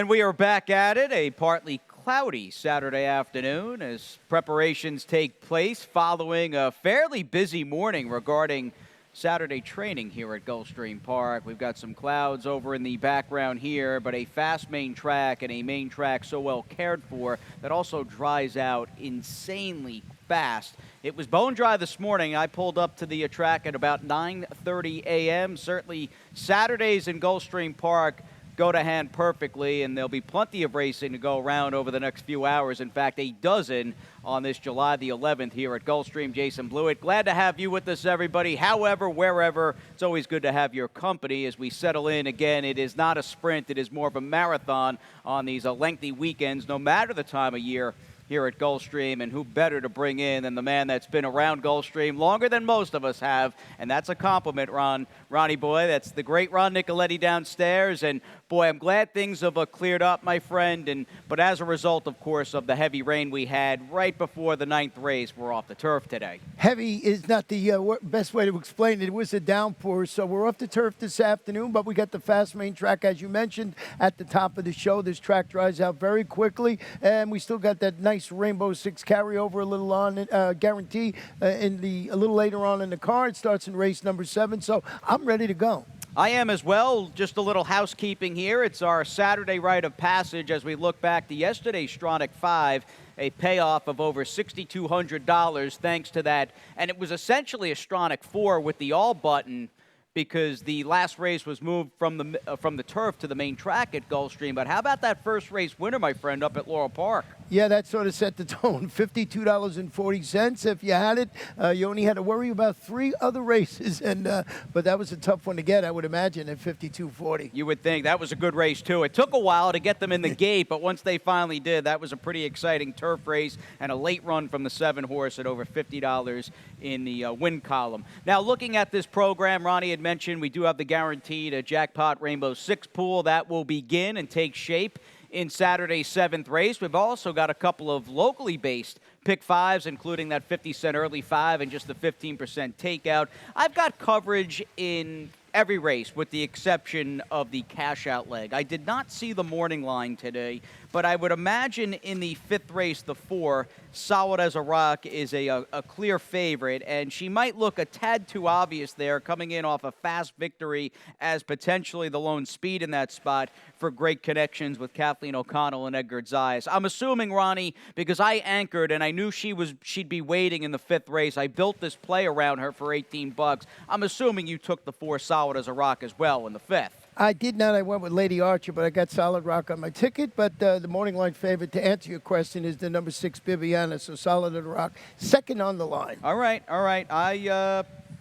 And we are back at it, a partly cloudy Saturday afternoon as preparations take place following a fairly busy morning regarding Saturday training here at Gulfstream Park. We've got some clouds over in the background here, but a fast main track and a main track so well cared for that also dries out insanely fast. It was bone dry this morning. I pulled up to the track at about 9:30 a.m. Certainly Saturdays in Gulfstream Park go to hand perfectly, and there'll be plenty of racing to go around over the next few hours. In fact, a dozen on this July the 11th here at Gulfstream. Jason Blewett, glad to have you with us, everybody. However, wherever, it's always good to have your company as we settle in. Again, it is not a sprint. It is more of a marathon on these lengthy weekends, no matter the time of year here at Gulfstream, and who better to bring in than the man that's been around Gulfstream longer than most of us have, and that's a compliment, Ronnie boy. That's the great Ron Nicoletti downstairs, and boy, I'm glad things have cleared up, my friend, but as a result, of course, of the heavy rain we had right before the 9th race, we're off the turf today. Heavy is not the best way to explain it. It was a downpour, so we're off the turf this afternoon, but we got the fast main track, as you mentioned, at the top of the show. This track dries out very quickly, and we still got that nice Rainbow Six carryover a little on guarantee a little later on in the car. It starts in race number 7, so I'm ready to go. I am as well. Just a little housekeeping here. It's our Saturday rite of passage as we look back to yesterday's Stronach 5, a payoff of over $6,200 thanks to that. And it was essentially a Stronach 4 with the all button, because the last race was moved from the turf to the main track at Gulfstream. But how about that first race winner, my friend, up at Laurel Park? Yeah, that sort of set the tone. $52.40. If you had it, you only had to worry about 3 other races, but that was a tough one to get, I would imagine, at $52.40. You would think. That was a good race, too. It took a while to get them in the gate, but once they finally did, that was a pretty exciting turf race and a late run from the 7-horse at over $50 in the win column. Now, looking at this program, Ronnie had mentioned we do have the guaranteed jackpot Rainbow Six pool. That will begin and take shape in Saturday's 7th race. We've also got a couple of locally based pick 5s, including that 50-cent early 5 and just the 15% takeout. I've got coverage in every race with the exception of the cash out leg. I did not see the morning line today, but I would imagine in the 5th race, the 4, Solid as a Rock is a clear favorite, and she might look a tad too obvious there, coming in off a fast victory as potentially the lone speed in that spot for great connections with Kathleen O'Connell and Edgar Zayas. I'm assuming, Ronnie, because I anchored and I knew she'd be waiting in the 5th race, I built this play around her for $18. I'm assuming you took the 4 Solid as a Rock as well in the 5th. I did not. I went with Lady Archer, but I got Solid Rock on my ticket. But the morning line favorite, to answer your question, is the number 6 Bibiana. So Solid as a Rock, second on the line. All right.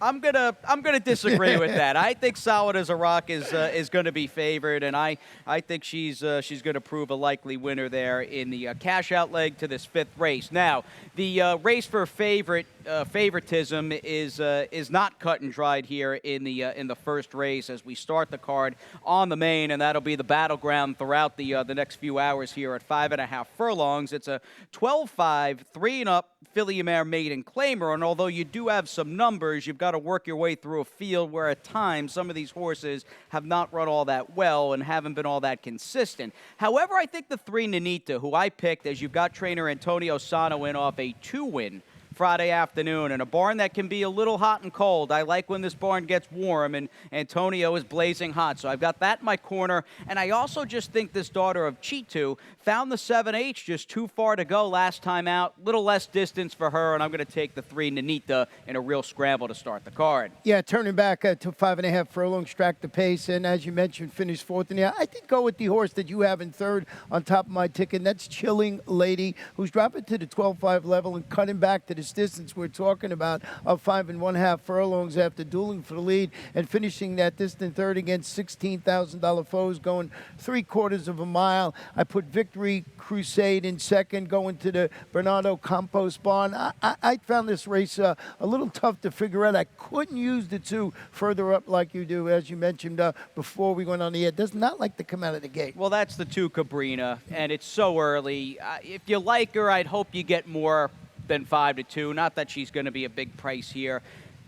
I'm gonna disagree with that. I think Solid as a Rock is going to be favored, and I think she's going to prove a likely winner there in the cash out leg to this 5th race. Now, the race for favoritism is not cut and dried here in the first race as we start the card on the main, and that'll be the battleground throughout the next few hours here at 5.5 furlongs. It's a 12-5, 3-and-up filly mare maiden claimer, and although you do have some numbers, you've got to work your way through a field where at times some of these horses have not run all that well and haven't been all that consistent. However, I think the 3 Nanita, who I picked, as you've got trainer Antonio Sano in off a 2-win Friday afternoon in a barn that can be a little hot and cold. I like when this barn gets warm, and Antonio is blazing hot. So I've got that in my corner, and I also just think this daughter of Chitu found the 7H just too far to go last time out. Little less distance for her, and I'm going to take the 3 Nanita in a real scramble to start the card. Yeah, turning back to 5.5 furlongs, track the pace, and as you mentioned, finished 4th. And yeah, I think go with the horse that you have in 3rd on top of my ticket, and that's Chilling Lady, who's dropping to the 12.5 level and cutting back to the distance we're talking about of 5.5 furlongs after dueling for the lead and finishing that distant 3rd against $16,000 foes, going 3/4 of a mile. I put Victory Crusade in 2nd, going to the Bernardo Campos barn. I found this race a little tough to figure out. I couldn't use the 2 further up like you do, as you mentioned before we went on the air. Does not like to come out of the gate. Well, that's the 2 Cabrina, and it's so early. If you like her, I'd hope you get more than 5-2. Not that she's going to be a big price here.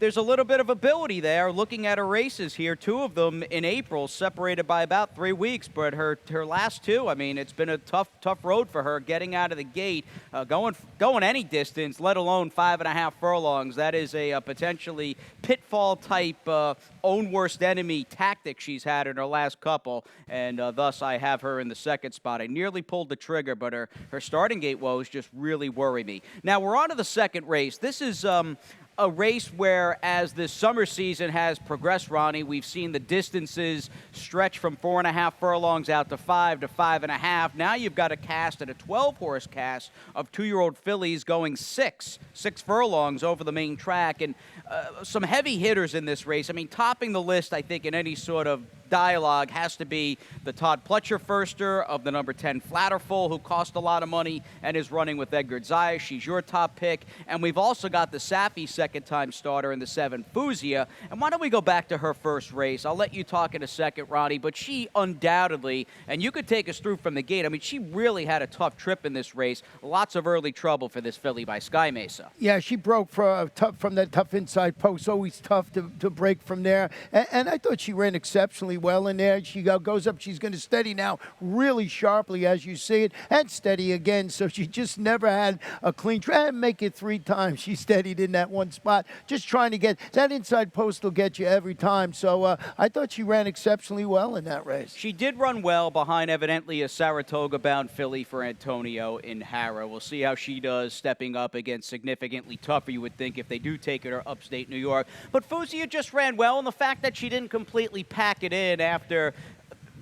there's a little bit of ability there. Looking at her races here, 2 of them in April, separated by about 3 weeks. But her last 2, I mean, it's been a tough road for her getting out of the gate, going any distance, let alone 5.5 furlongs. That is a potentially pitfall type own worst enemy tactic she's had in her last couple, and thus I have her in the second spot. I nearly pulled the trigger, but her starting gate woes just really worry me. Now we're on to the second race. This is a race where, as this summer season has progressed, Ronnie, we've seen the distances stretch from 4.5 furlongs out to 5 to 5.5. Now you've got a cast at a 12-horse cast of 2-year-old fillies going 6 furlongs over the main track, and some heavy hitters in this race. I mean, topping the list, I think, in any sort of dialogue has to be the Todd Pletcher firster of the number 10 Flatterful, who cost a lot of money and is running with Edgar Zayas. She's your top pick. And we've also got the Safi second-time starter in the 7 Fuzia. And why don't we go back to her first race? I'll let you talk in a second, Ronnie, but she undoubtedly, and you could take us through from the gate, I mean, she really had a tough trip in this race. Lots of early trouble for this filly by Sky Mesa. Yeah, she broke from that tough inside post. Always tough to break from there. And I thought she ran exceptionally well in there. She goes up. She's going to steady now really sharply as you see it, and steady again. So she just never had a clean try and make it 3 times. She steadied in that one spot, just trying to get that inside post will get you every time. So I thought she ran exceptionally well in that race. She did run well behind evidently a Saratoga-bound filly for Antonio in Harrow. We'll see how she does stepping up against significantly tougher, you would think, if they do take her to upstate New York. But Fuzia just ran well, and the fact that she didn't completely pack it in after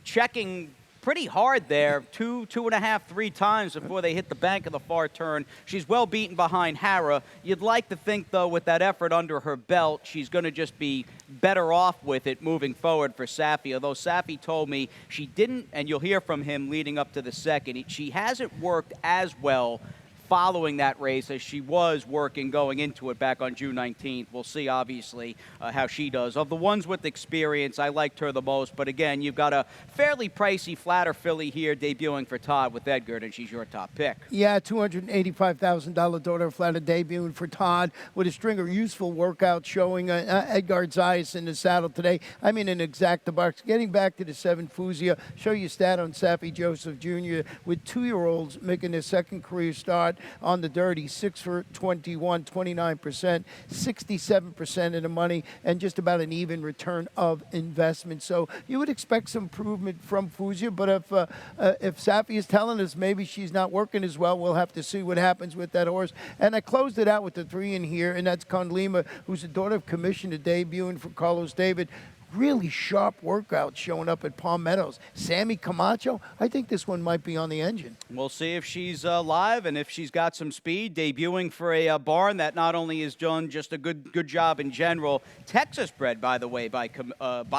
checking pretty hard there, 2.5, 3 times before they hit the bank of the far turn. She's well beaten behind Hara. You'd like to think, though, with that effort under her belt, she's going to just be better off with it moving forward for Safi. Although Safi told me she didn't, and you'll hear from him leading up to the second, she hasn't worked as well following that race as she was working going into it back on June 19th. We'll see, obviously, how she does. Of the ones with experience, I liked her the most. But again, you've got a fairly pricey flatter filly here debuting for Todd with Edgar, and she's your top pick. Yeah, $285,000 daughter flatter debuting for Todd with a string of useful workouts showing Edgar Zayas in the saddle today. I mean, an exacta box. Getting back to the 7 Fuzia, show you stat on Safi Joseph Jr. with 2-year-olds making their second career start on the dirty, 6 for 21, 29%, 67% of the money, and just about an even return of investment. So you would expect some improvement from Fuzia, but if Safi is telling us maybe she's not working as well, we'll have to see what happens with that horse. And I closed it out with the 3 in here, and that's Conlima, who's the daughter of Commissioner, debuting for Carlos David. Really sharp workouts showing up at Palm Meadows. Sammy Camacho, I think this one might be on the engine. We'll see if she's live and if she's got some speed. Debuting for a barn that not only has done just a good job in general. Texas bred, by the way, by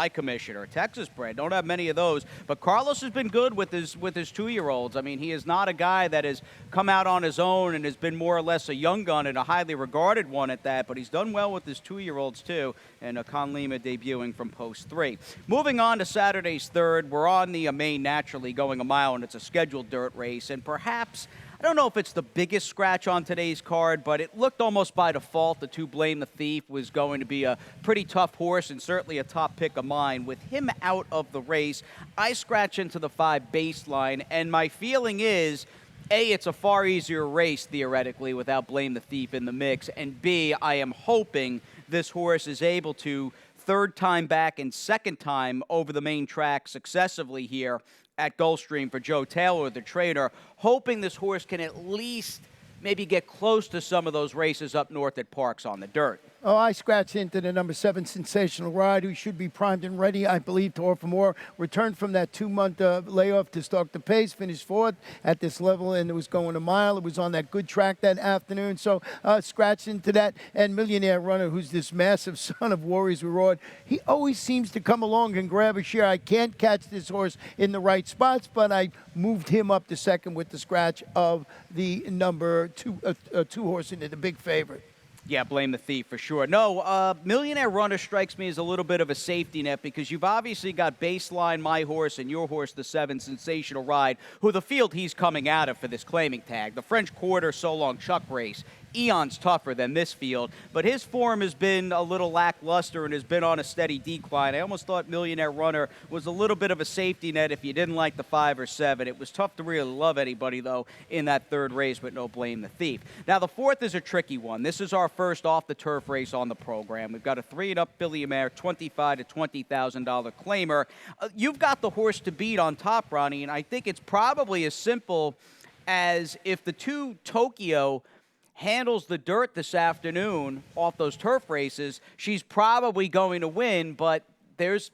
Commissioner. Texas bred. Don't have many of those. But Carlos has been good with his 2-year-olds. I mean, he is not a guy that has come out on his own and has been more or less a young gun and a highly regarded one at that. But he's done well with his 2-year-olds, too. And Conlima debuting from Post 3. Moving on to Saturday's third, we're on the main naturally going a mile, and it's a scheduled dirt race. And perhaps, I don't know if it's the biggest scratch on today's card, but it looked almost by default the 2 Blame the Thief was going to be a pretty tough horse and certainly a top pick of mine. With him out of the race, I scratch into the 5 baseline, and my feeling is, A, it's a far easier race, theoretically, without Blame the Thief in the mix, and B, I am hoping this horse is able to third time back and second time over the main track successively here at Gulfstream for Joe Taylor, the trainer, hoping this horse can at least maybe get close to some of those races up north at Parks on the dirt. Oh, I scratched into the number 7 Sensational Ride, who should be primed and ready, I believe, to offer more. Returned from that 2-month layoff to stalk the pace, finished 4th at this level, and it was going a mile. It was on that good track that afternoon, so scratched into that. And Millionaire Runner, who's this massive son of Warriors Reward, he always seems to come along and grab a share. I can't catch this horse in the right spots, but I moved him up to second with the scratch of the number 2 horse into the big favorite. Yeah, Blame the Thief for sure. No, Millionaire Runner strikes me as a little bit of a safety net because you've obviously got baseline my horse and your horse, the 7 Sensational Ride, who the field he's coming out of for this claiming tag, the French Quarter So Long Chuck race, eons tougher than this field, but his form has been a little lackluster and has been on a steady decline. I almost thought Millionaire Runner was a little bit of a safety net if you didn't like the 5 or 7. It was tough to really love anybody, though, in that third race, but no blame the thief. Now, the fourth is a tricky one. This is our first off-the-turf race on the program. We've got a 3-and-up filly mare, $25,000 to $20,000 claimer. You've got the horse to beat on top, Ronnie, and I think it's probably as simple as if the 2 Tokyo handles the dirt this afternoon off those turf races, she's probably going to win, but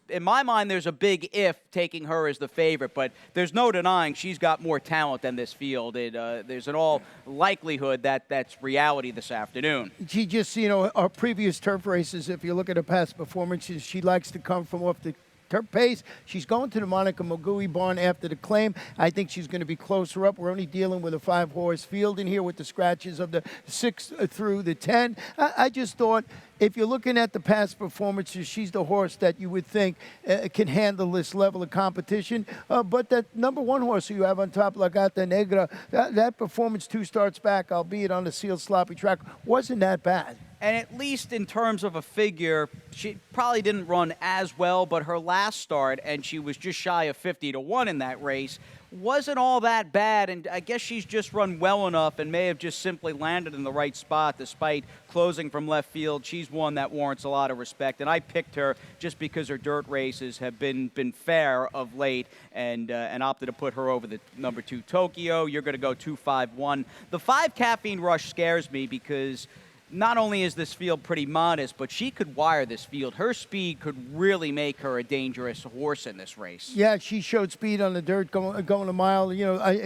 in my mind, there's a big if taking her as the favorite, but there's no denying she's got more talent than this field. There's an all likelihood that that's reality this afternoon. She just, our previous turf races, if you look at her past performances, she likes to come from off the turf pace. She's going to the Monica Magui barn after the claim. I think she's going to be closer up. We're only dealing with a 5-horse field in here with the scratches of the 6 through the 10. I just thought, if you're looking at the past performances, she's the horse that you would think can handle this level of competition. But that number 1 horse you have on top, La Gata Negra, that performance 2 starts back, albeit on the sealed sloppy track, wasn't that bad. And at least in terms of a figure, she probably didn't run as well, but her last start, and she was just shy of 50 to 1 in that race, wasn't all that bad. And I guess she's just run well enough and may have just simply landed in the right spot despite closing from left field. She's one that warrants a lot of respect, and I picked her just because her dirt races have been fair of late, and opted to put her over the number 2 Tokyo. You're going to go 2-5-1. The 5 Caffeine Rush scares me because not only is this field pretty modest, but she could wire this field. Her speed could really make her a dangerous horse in this race. Yeah, she showed speed on the dirt going a mile.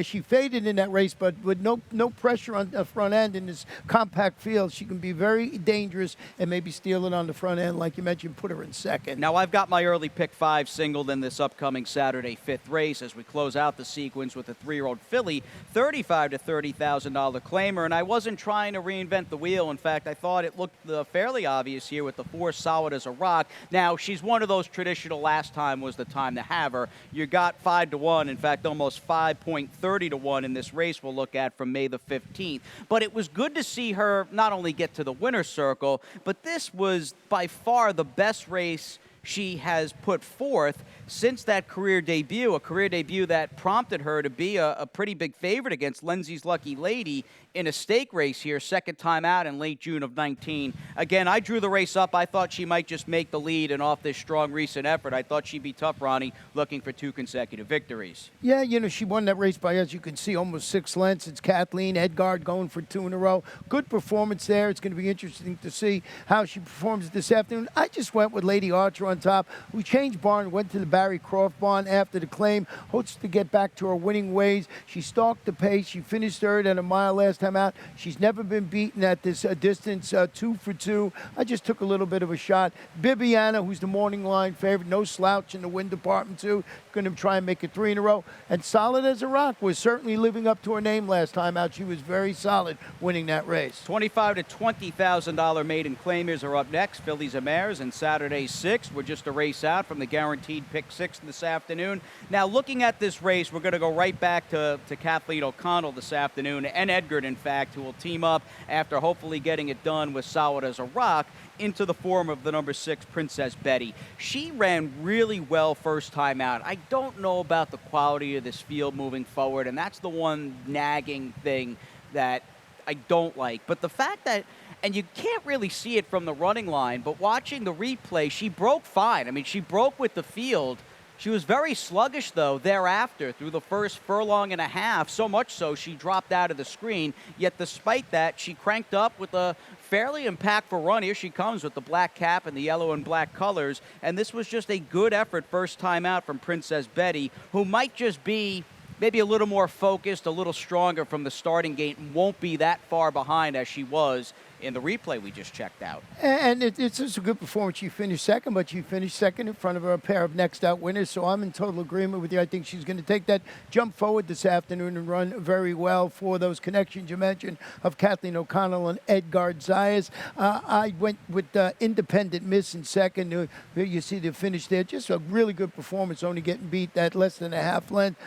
She faded in that race, but with no pressure on the front end in this compact field, she can be very dangerous and maybe steal it on the front end, like you mentioned, put her in second. Now, I've got my early pick 5 singled in this upcoming Saturday 5th race as we close out the sequence with a 3-year-old filly, $35,000 to $30,000 claimer, and I wasn't trying to reinvent the wheel. In fact, I thought it looked fairly obvious here with the 4 Solid as a Rock. Now, she's one of those traditional last time was the time to have her. You got 5 to 1, in fact, almost 5.30 to 1 in this race we'll look at from May the 15th. But it was good to see her not only get to the winner's circle, but this was by far the best race she has put forth since that career debut, a career debut that prompted her to be a pretty big favorite against Lindsay's Lucky Lady in a stake race here, second time out in late June of 19. Again, I drew the race up. I thought she might just make the lead, and off this strong recent effort, I thought she'd be tough, Ronnie, looking for 2 consecutive victories. Yeah, she won that race by, as you can see, almost 6 lengths. It's Kathleen Edgard going for 2 in a row. Good performance there. It's going to be interesting to see how she performs this afternoon. I just went with Lady Archer on top. We changed barn, went to the Barry Croft barn after the claim. Hopes to get back to her winning ways. She stalked the pace. She finished third at a mile last time out. She's never been beaten at this distance, 2 for 2. I just took a little bit of a shot. Bibiana, who's the morning line favorite, no slouch in the win department too. Going to try and make it 3 in a row. And Solid as a Rock was certainly living up to her name last time out. She was very solid winning that race. $25,000 to $20,000 maiden claimers are up next. Fillies and Mares and Saturday 6. We're just a race out from the guaranteed pick 6 this afternoon. Now, looking at this race, we're going to go right back to Kathleen O'Connell this afternoon, and Edgard, in fact, who will team up after hopefully getting it done with Solid as a Rock into the form of the number 6, Princess Betty. She ran really well first time out. I don't know about the quality of this field moving forward, and that's the one nagging thing that I don't like. But the fact that, and you can't really see it from the running line, but watching the replay, she broke fine. I mean, she broke with the field. She was very sluggish, though, thereafter through the first furlong and a half, so much so she dropped out of the screen. Yet despite that, she cranked up with a fairly impactful run. Here she comes with the black cap and the yellow and black colors. And this was just a good effort first time out from Princess Betty, who might just be maybe a little more focused, a little stronger from the starting gate, and won't be that far behind as she was in the replay we just checked out. And it's just a good performance. She finished second, but she finished second in front of a pair of next out winners, so I'm in total agreement with you. I think she's going to take that jump forward this afternoon and run very well for those connections you mentioned of Kathleen O'Connell and Edgard Zayas. I went with Independent Miss in second. You see the finish there. Just a really good performance, only getting beat that less than a half length.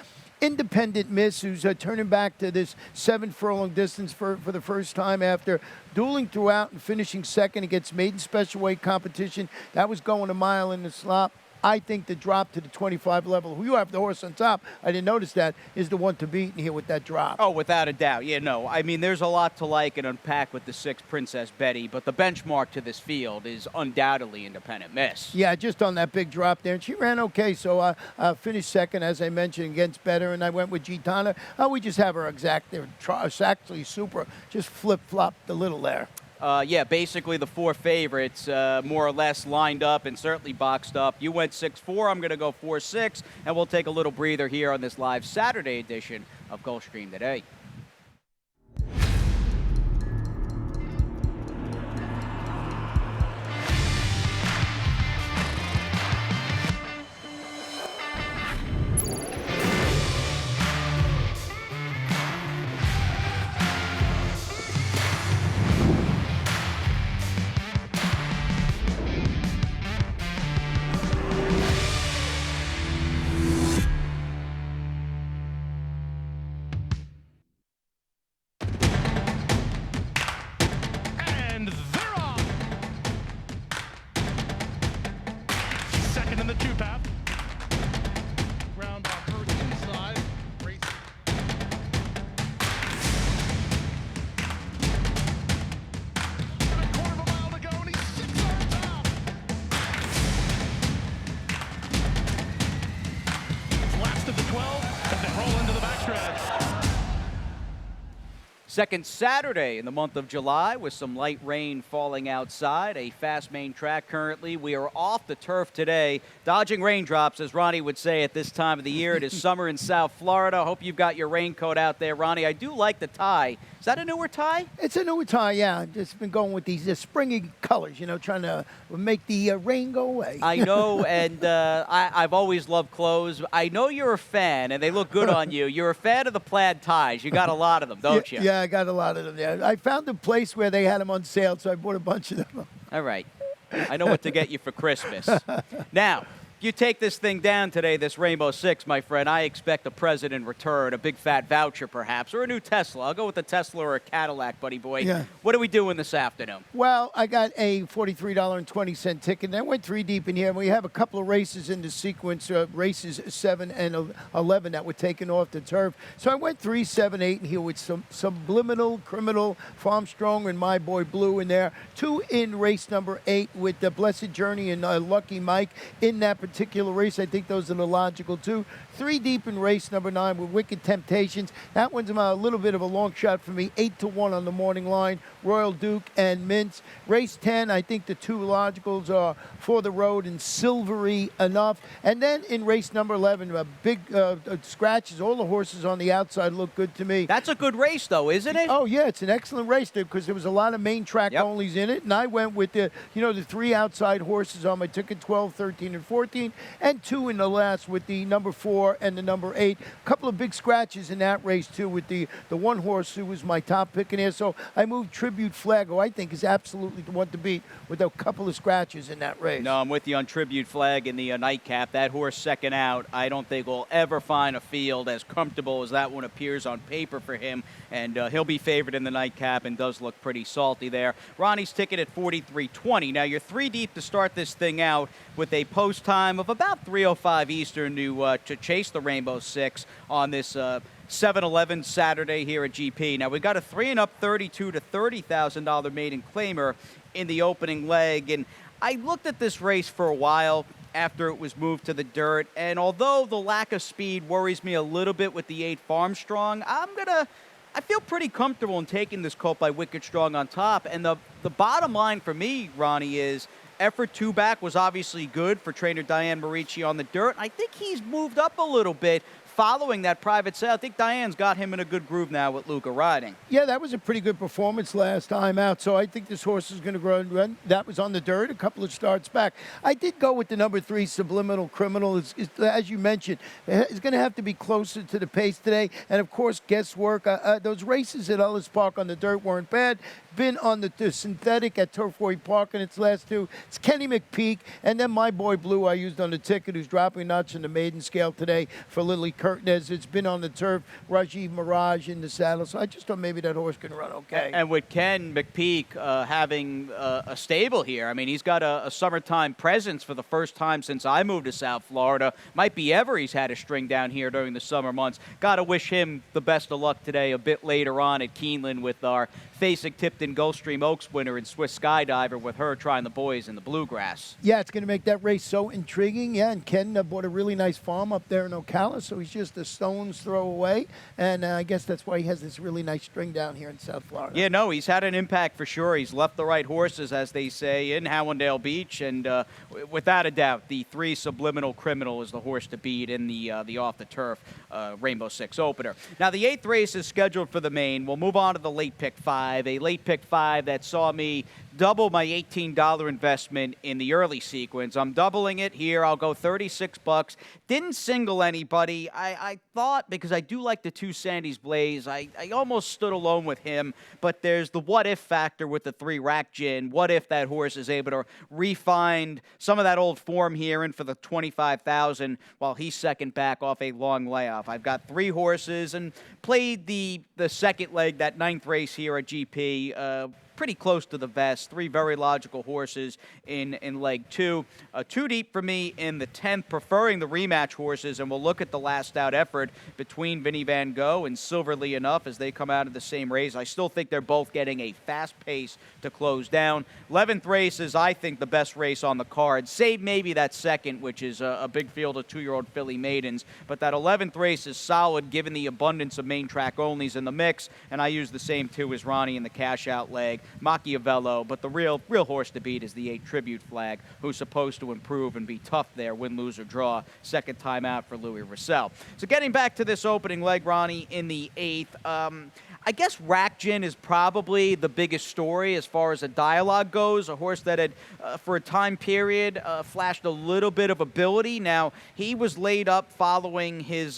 Independent Miss, who's turning back to this 7 furlong distance for the first time after dueling throughout and finishing second against maiden special weight competition. That was going a mile in the slop. I think the drop to the 25 level, who you have the horse on top, I didn't notice that, is the one to beat in here with that drop. Oh, without a doubt. Yeah, no. I mean, there's a lot to like and unpack with the 6 Princess Betty, but the benchmark to this field is undoubtedly Independent Miss. Yeah, just on that big drop there. And she ran okay, so I finished second, as I mentioned, against Better, and I went with Gitana. We just have her exact there. It's actually super. Just flip-flopped a little there. Yeah, basically the 4 favorites more or less lined up and certainly boxed up. You went 6-4. I'm going to go 4-6, and we'll take a little breather here on this live Saturday edition of Gulfstream Today. And they're off. Second in the 2-path. Round by Hurd inside. Race. A quarter of a mile to go, and he's 6 on top. Last of the 12 as they roll into the backstretch. Second Saturday in the month of July with some light rain falling outside. A fast main track currently. We are off the turf today, dodging raindrops, as Ronnie would say at this time of the year. It is summer in South Florida. Hope you've got your raincoat out there, Ronnie. I do like the tie. Is that a newer tie? It's a newer tie, yeah. Just been going with these springy colors, you know, trying to make the rain go away. I know, and I've always loved clothes. I know you're a fan, and they look good on you. You're a fan of the plaid ties. You got a lot of them, don't you? Yeah, I got a lot of them there. I found a place where they had them on sale, so I bought a bunch of them. All right. I know what to get you for Christmas. Now, you take this thing down today, this Rainbow Six, my friend, I expect a present in return, a big fat voucher perhaps, or a new Tesla. I'll go with a Tesla or a Cadillac, buddy boy. Yeah. What are we doing this afternoon? Well, I got a $43.20 ticket, and I went 3 deep in here. We have a couple of races in the sequence, races 7 and 11 that were taken off the turf. So I went 3, 7, 8 in here with some Subliminal, Criminal, Farmstrong, and My Boy Blue in there. 2 in race number 8 with the Blessed Journey and Lucky Mike in that particular race. I think those are the logical 2. 3 deep in race number 9 with Wicked Temptations. That one's a little bit of a long shot for me. 8-1 on the morning line. Royal Duke and Mince. Race 10, I think the 2 logicals are For the Road and Silvery Enough. And then in race number 11, big scratches. All the horses on the outside look good to me. That's a good race, though, isn't it? Oh, yeah, it's an excellent race there because there was a lot of main track onlys in it. And I went with the 3 outside horses on my ticket, 12, 13, and 14, and 2 in the last with the number 4 and the number 8. A couple of big scratches in that race, too, with the one horse who was my top pick in there. So I moved Tribute Flag, who I think is absolutely the one to beat, with a couple of scratches in that race. No, I'm with you on Tribute Flag in the nightcap. That horse second out, I don't think we'll ever find a field as comfortable as that one appears on paper for him. And he'll be favored in the nightcap and does look pretty salty there. Ronnie's ticket at 43.20. Now, you're 3 deep to start this thing out with a post time of about 3:05 Eastern to chase the Rainbow Six on this 7-11 Saturday here at GP. Now, we got a 3 and up $32,000 to $30,000 maiden claimer in the opening leg. And I looked at this race for a while after it was moved to the dirt. And although the lack of speed worries me a little bit with the 8 Farmstrong, I feel pretty comfortable in taking this colt by Wicked Strong on top. And the bottom line for me, Ronnie, is effort 2 back was obviously good for trainer Diane Marici on the dirt. I think he's moved up a little bit following that private sale. I think Diane's got him in a good groove now with Luca riding. Yeah, that was a pretty good performance last time out, so I think this horse is going to grow and run. That was on the dirt, a couple of starts back. I did go with the number 3, Subliminal Criminal. As you mentioned, it's going to have to be closer to the pace today, and of course, guesswork. Those races at Ellis Park on the dirt weren't bad. Been on the synthetic at Turfway Park in its last 2. It's Kenny McPeak, and then My Boy Blue I used on the ticket, who's dropping a notch in the maiden scale today for Lily curtain as it's been on the turf. Rajiv Mirage in the saddle. So I just thought maybe that horse can run okay. And with Ken McPeak having a stable here, I mean, he's got a summertime presence for the first time since I moved to South Florida. Might be ever he's had a string down here during the summer months. Got to wish him the best of luck today a bit later on at Keeneland with our Fasig-Tipton Gulfstream Oaks winner and Swiss Skydiver with her trying the boys in the bluegrass. Yeah, it's going to make that race so intriguing. Yeah, and Ken bought a really nice farm up there in Ocala, so he's just a stone's throw away. And I guess that's why he has this really nice string down here in South Florida. Yeah, no, he's had an impact for sure. He's left the right horses, as they say, in Howendale Beach. And without a doubt, the 3 Subliminal Criminal is the horse to beat in the off-the-turf Rainbow Six opener. Now, the 8th race is scheduled for the main. We'll move on to the late pick 5. A late pick 5 that saw me double my $18 investment in the early sequence. I'm doubling it here. I'll go $36. Didn't single anybody. I thought, because I do like the 2 Sandy's Blaze, I almost stood alone with him, but there's the what-if factor with the 3 Rack Gin. What if that horse is able to refine some of that old form here in for the $25,000 while he's second back off a long layoff? I've got 3 horses and played the second leg, that 9th race here at GP, pretty close to the vest. 3 very logical horses in leg 2. 2 deep for me in the 10th, preferring the rematch horses, and we'll look at the last out effort between Vinny Van Gogh and Silverly Enough as they come out of the same race. I still think they're both getting a fast pace to close down. 11th race is, I think, the best race on the card, save maybe that second, which is a big field of 2-year-old filly maidens, but that 11th race is solid given the abundance of main track onlys in the mix, and I use the same 2 as Ronnie in the cash out leg. Machiavello, but the real horse to beat is the 8 Tribute Flag, who's supposed to improve and be tough there, win, lose, or draw. Second time out for Louis Russell. So getting back to this opening leg, Ronnie, in the 8th, I guess Rack Gin is probably the biggest story as far as a dialogue goes, a horse that had, for a time period, flashed a little bit of ability. Now, he was laid up following his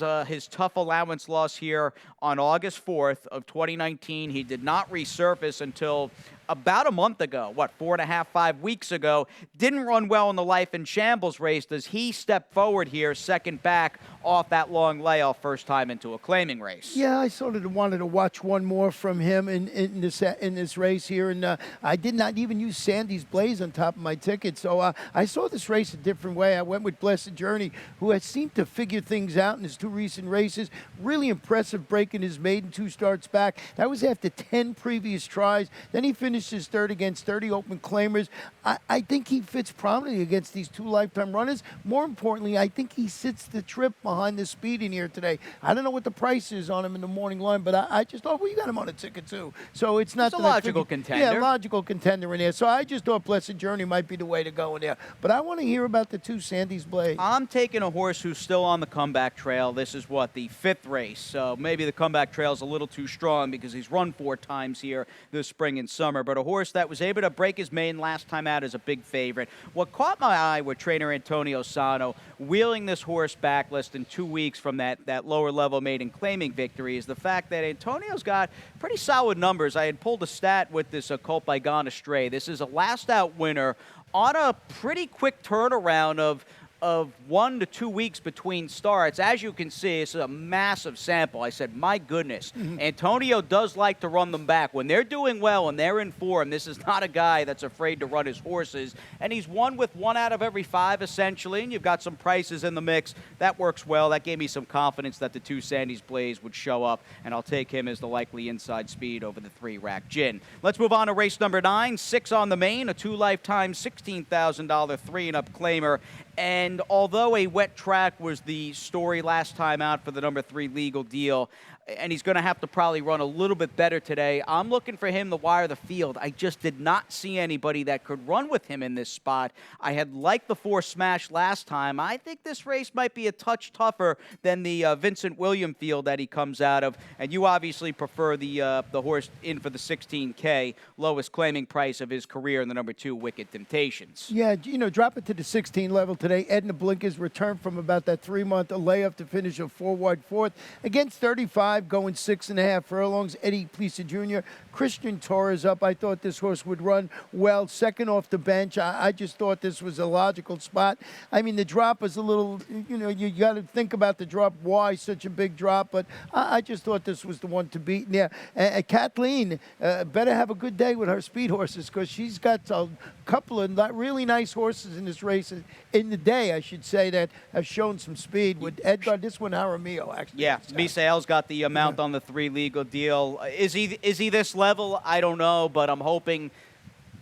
tough allowance loss here on August 4th of 2019. He did not resurface until about a month ago, 4.5, 5 weeks ago. Didn't run well in the Life in Shambles race. Does he step forward here, second back off that long layoff, first time into a claiming race? Yeah, I sort of wanted to watch one more from him in this race here, and I did not even use Sandy's Blaze on top of my ticket, so I saw this race a different way. I went with Blessed Journey, who has seemed to figure things out in his 2 recent races. Really impressive breaking his maiden 2 starts back. That was after 10 previous tries. Then he finished his third against 30 open claimers. I think he fits prominently against these 2 lifetime runners. More importantly, I think he sits the trip behind the speed in here today. I don't know what the price is on him in the morning line, but I just thought, well, you got him on a ticket too. So it's not a logical contender. Yeah, logical contender in there. So I just thought Blessed Journey might be the way to go in there. But I want to hear about the 2 Sandy's Blade. I'm taking a horse who's still on the comeback trail. This is the 5th race. So maybe the comeback trail is a little too strong because he's run 4 times here this spring and summer. But a horse that was able to break his main last time out is a big favorite. What caught my eye with trainer Antonio Sano wheeling this horse back less than 2 weeks from that lower level maiden claiming victory is the fact that Antonio's got pretty solid numbers. I had pulled a stat with this Colt by Gone Astray. This is a last out winner on a pretty quick turnaround of 1 to 2 weeks between starts. As you can see, it's a massive sample. I said, my goodness, Antonio does like to run them back. When they're doing well and they're in form, this is not a guy that's afraid to run his horses. And he's won with 1 out of every 5, essentially, and you've got some prices in the mix. That works well. That gave me some confidence that the 2 Sandy's Blaze would show up, and I'll take him as the likely inside speed over the 3 Rack Gin. Let's move on to race number 9, 6 on the main, a 2 lifetime $16,000 3-and-up claimer. And although a wet track was the story last time out for the number 3 Legal Deal, and he's going to have to probably run a little bit better today, I'm looking for him to wire the field. I just did not see anybody that could run with him in this spot. I had liked the 4 Smash last time. I think this race might be a touch tougher than the Vincent William field that he comes out of, and you obviously prefer the horse in for the $16K, lowest claiming price of his career in the number 2 Wicked Temptations. Yeah, drop it to the 16 level today. Edna Blinkers returned from about that 3-month layoff to finish a 4 wide 4th against 35. 5, going 6.5 furlongs. Eddie Plisa Jr. Christian Torres up. I thought this horse would run well. Second off the bench. I just thought this was a logical spot. I mean, the drop is a little, you got to think about the drop. Why such a big drop? But I just thought this was the one to beat. Yeah, Kathleen better have a good day with her speed horses, because she's got a couple of really nice horses in this race, in the day, I should say, that have shown some speed. With Edgar, this one, Aramillo, actually. Yeah, Misael's got the amount on the 3 legal deal. Is he this level? I don't know, but I'm hoping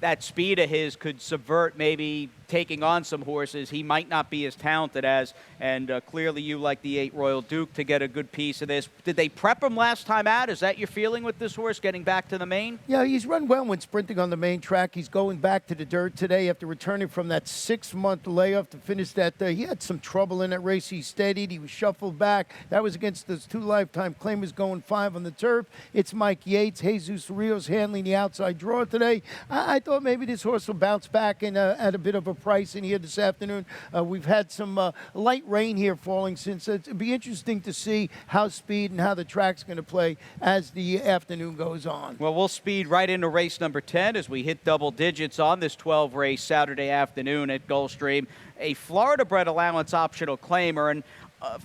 that speed of his could subvert maybe taking on some horses he might not be as talented as, and clearly you like the 8 Royal Duke to get a good piece of this. Did they prep him last time out? Is that your feeling with this horse getting back to the main? Yeah, he's run well when sprinting on the main track. He's going back to the dirt today after returning from that 6-month layoff to finish that. He had some trouble in that race. He steadied. He was shuffled back. That was against those 2 lifetime claimers going 5 on the turf. It's Mike Yates. Jesus Rios handling the outside draw today. I thought maybe this horse will bounce back and at a bit of a price in here this afternoon. We've had some light rain here falling since. It'll be interesting to see how speed and how the track's going to play as the afternoon goes on. Well, we'll speed right into race number 10 as we hit double digits on this 12 race Saturday afternoon at Gulfstream. A Florida bred allowance optional claimer, and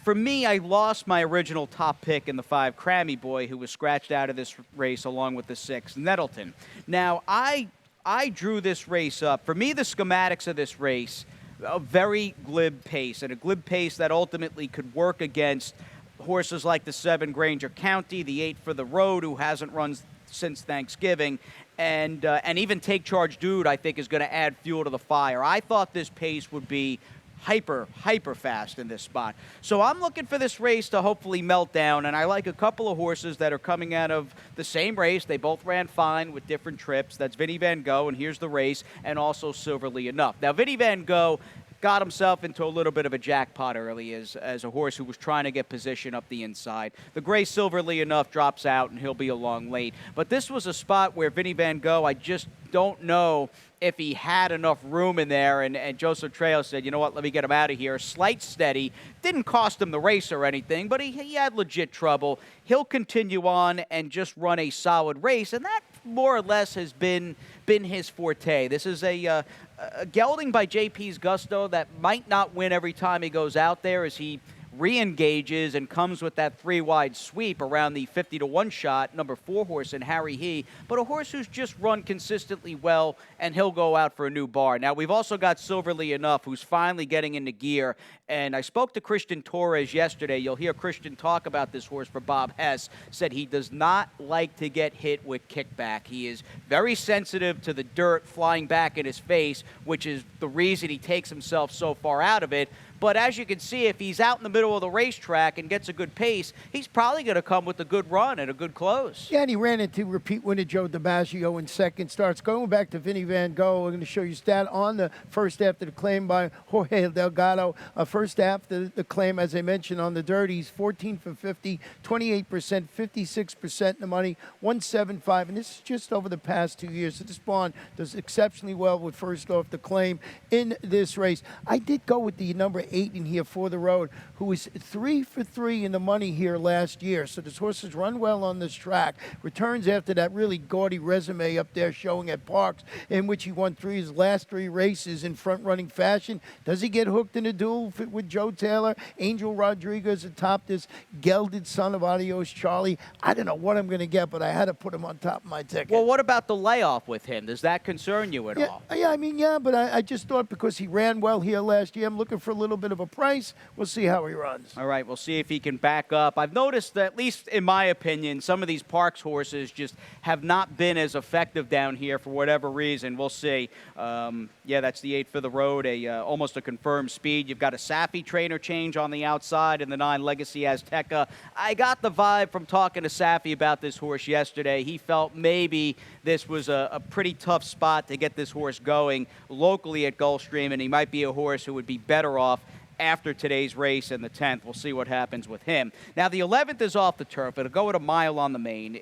for me, I lost my original top pick in the 5, Crammy Boy, who was scratched out of this race along with the 6, Nettleton. Now, I drew this race up. For me, the schematics of this race, a very glib pace, and a glib pace that ultimately could work against horses like the 7 Granger County, the 8 For the Road, who hasn't run since Thanksgiving, and even Take Charge Dude, I think, is going to add fuel to the fire. I thought this pace would be hyper fast in this spot. So I'm looking for this race to hopefully melt down, and I like a couple of horses that are coming out of the same race. They both ran fine with different trips. That's Vinny Van Gogh, and here's the race, and also Silverly Enough. Now, Vinny Van Gogh got himself into a little bit of a jackpot early as a horse who was trying to get position up the inside. The gray Silverly Enough drops out, and he'll be along late. But this was a spot where Vinny Van Gogh, I just don't know if he had enough room in there, and Joseph Trejo said, you know what, let me get him out of here. Slight steady. Didn't cost him the race or anything, but he had legit trouble. He'll continue on and just run a solid race, and that more or less has been his forte. This is a gelding by JP's Gusto that might not win every time he goes out there, as he re-engages and comes with that 3-wide sweep around the 50-1 shot, number 4 horse in Harry He, but a horse who's just run consistently well, and he'll go out for a new bar. Now, we've also got Silverly Enough, who's finally getting into gear, and I spoke to Christian Torres yesterday. You'll hear Christian talk about this horse for Bob Hess. Said he does not like to get hit with kickback. He is very sensitive to the dirt flying back in his face, which is the reason he takes himself so far out of it. But as you can see, if he's out in the middle of the racetrack and gets a good pace, he's probably going to come with a good run and a good close. Yeah, and he ran into repeat winner Joe DiMaggio in second starts. Going back to Vinny Van Gogh, we're going to show you stat on the first after the claim by Jorge Delgado. First after the claim, as I mentioned, on the dirt, he's 14 for 50, 28%, 56% in the money, 175. And this is just over the past 2 years. So this barn does exceptionally well with first off the claim in this race. I did go with the number 8 in here For the Road, who was 3 for 3 in the money here last year. So this horse has run well on this track. Returns after that really gaudy resume up there showing at Parks, in which he won his last 3 races in front-running fashion. Does he get hooked in a duel with Joe Taylor? Angel Rodriguez atop this gelded son of Adios Charlie. I don't know what I'm going to get, but I had to put him on top of my ticket. Well, what about the layoff with him? Does that concern you at all? Yeah, but I just thought because he ran well here last year, I'm looking for a little bit of a price. We'll see how he runs. All right, we'll see if he can back up. I've noticed that, at least in my opinion, some of these Parks horses just have not been as effective down here for whatever reason. We'll see. Yeah, that's the 8 For the Road, almost a confirmed speed. You've got a Safi trainer change on the outside and the 9 Legacy Azteca. I got the vibe from talking to Safi about this horse yesterday. He felt maybe this was a pretty tough spot to get this horse going locally at Gulfstream, and he might be a horse who would be better off after today's race and the 10th. We'll see what happens with him. Now, the 11th is off the turf. It'll go at a mile on the main.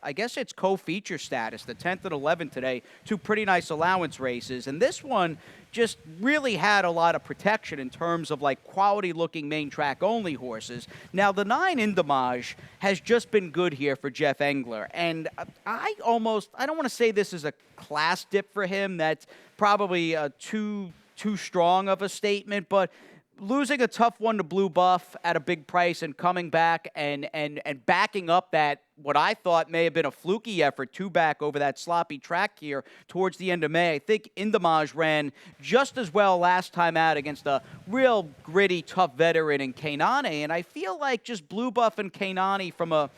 I guess it's co-feature status. The 10th and 11th today, two pretty nice allowance races. And this one just really had a lot of protection in terms of like quality-looking main track only horses. Now, the 9 Indamage has just been good here for Jeff Engler. And I don't want to say this is a class dip for him. That's probably too strong of a statement, but losing a tough one to Blue Buff at a big price and coming back and backing up that what I thought may have been a fluky effort to back over that sloppy track here towards the end of May. I think Indamage ran just as well last time out against a real gritty, tough veteran in Kanane, and I feel like just Blue Buff and Kanane from an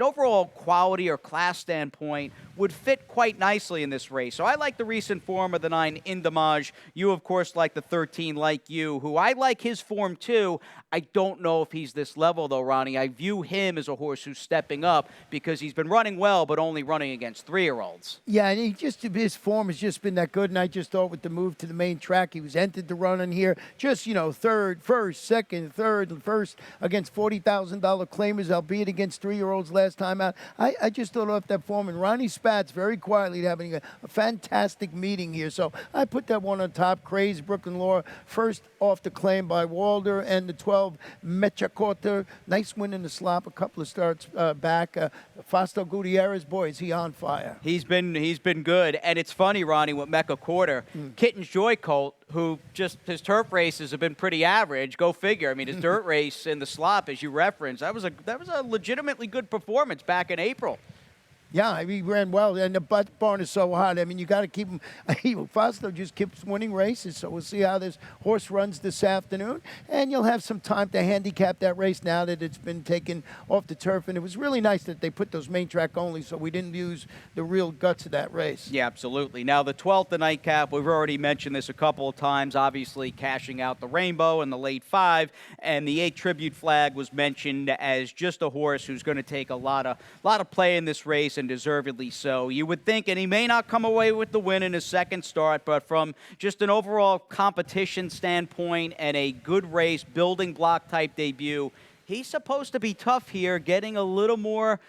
overall quality or class standpoint would fit quite nicely in this race. So I like the recent form of the 9 Indamage. You, of course, like the 13 Like You, who I like his form too. I don't know if he's this level, though, Ronnie. I view him as a horse who's stepping up because he's been running well, but only running against 3-year-olds. Yeah, and his form has just been that good, and I just thought with the move to the main track, he was entered to run in here. Just, third, first, second, third, first against $40,000 claimers, albeit against 3-year-olds last time out. I just thought off that form, and Ronnie Spatz very quietly having a fantastic meeting here. So I put that one on top. Craze, Brooklyn Law, first off the claim by Walder, and the 12 Mechacorta. Nice win in the slop, a couple of starts back. Fausto Gutierrez, boy, is he on fire. He's been good, and it's funny, Ronnie, with Mechacorta. Kitten's Joy Colt, who just his turf races have been pretty average. Go figure. I mean, his dirt race in the slop, as you referenced, that was a legitimately good performance back in April. Yeah, he ran well, and the barn is so hot. I mean, you got to keep him. Fausto just keeps winning races, so we'll see how this horse runs this afternoon, and you'll have some time to handicap that race now that it's been taken off the turf. And it was really nice that they put those main track only, so we didn't use the real guts of that race. Yeah, absolutely. Now, the 12th, the nightcap, we've already mentioned this a couple of times, obviously cashing out the Rainbow in the late 5, and the 8 Tribute Flag was mentioned as just a horse who's going to take a lot of play in this race, and deservedly so. You would think, and he may not come away with the win in his second start, but from just an overall competition standpoint and a good race, building block type debut, he's supposed to be tough here, getting a little more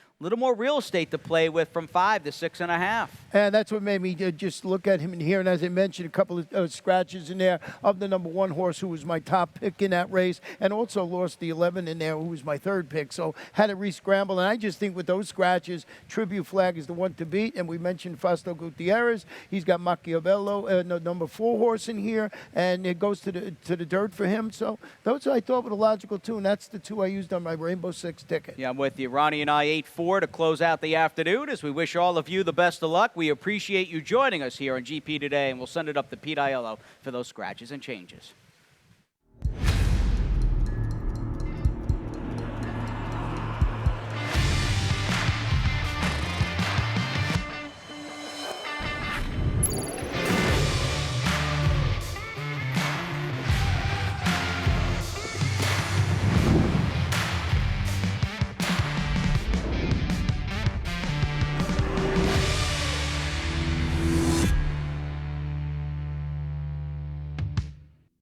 real estate to play with from 5 to 6.5. And that's what made me just look at him in here. And as I mentioned, a couple of scratches in there of the number 1 horse, who was my top pick in that race, and also lost the 11 in there, who was my 3rd pick. So had to re-scramble. And I just think with those scratches, Tribute Flag is the one to beat. And we mentioned Fausto Gutierrez. He's got Machiavello, number 4 horse in here, and it goes to the dirt for him. So those I thought were the logical 2, and that's the 2 I used on my Rainbow 6 ticket. Yeah, I'm with you. Ronnie and I 8-4 to close out the afternoon as we wish all of you the best of luck. We appreciate you joining us here on GP Today, and we'll send it up to Pete Aiello for those scratches and changes.